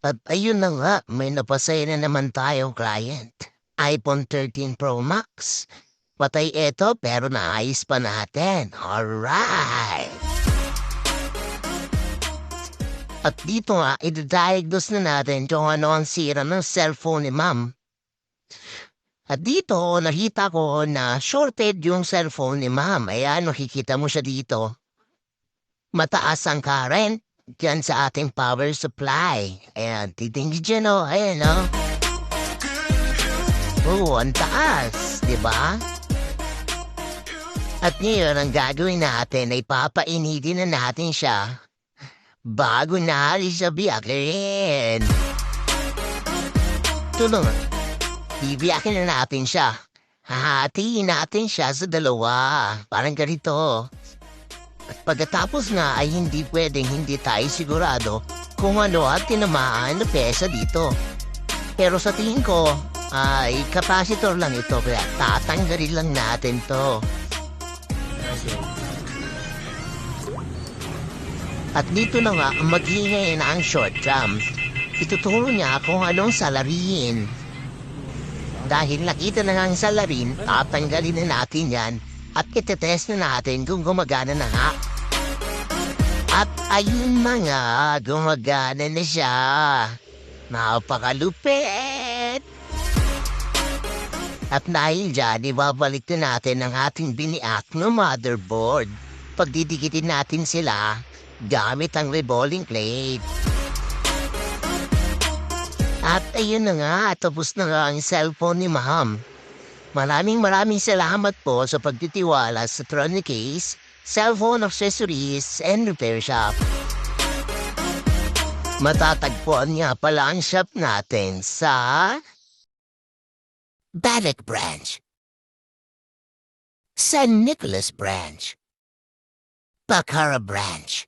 At ayun na nga, may napasaya na naman tayong client. iPhone 13 Pro Max. Patay eto pero naayos pa natin. Alright! At dito nga, i-diagnose na natin kung ano ang sira ng cellphone ni ma'am. At dito, nakita ko na shorted yung cellphone ni ma'am. Ayan, makikita mo siya dito. Mataas ang current dyan sa ating power supply. Ayan, titingin dyan o. Ayan o. Oo, ang taas, di ba? At ngayon, ang gagawin natin ay papainitin na natin siya bago naalis sa biyakin. Tulong, bibiyakin na natin siya. Hahatiin natin siya sa dalawa. Parang ganito. At pagkatapos nga ay hindi pwedeng hindi tayo sigurado kung ano at tinamaan na pesa dito. Pero sa tingin ko, ay capacitor lang ito kaya tatanggalin lang natin to. At dito na nga, maghihingay na ang short cam. Ituturo niya kung anong salarin. Dahil nakita na nga ang salarin, tatanggalin na natin yan at itetest na natin kung gumagana na nga. At ayun na nga, gumagana na siya. Napakalupit! At dahil dyan, ibabalik na natin ang ating biniak na motherboard. Pagdidikitin natin sila gamit ang rebolling plate. At ayun na nga, tapos na nga ang cellphone ni ma'am. Maraming salamat po sa pagtitiwala sa Tronicase, Cellphone Accessories and Repair Shop. Matatagpuan nga pala ang shop natin sa Balak Branch, San Nicolas Branch, Bacara Branch,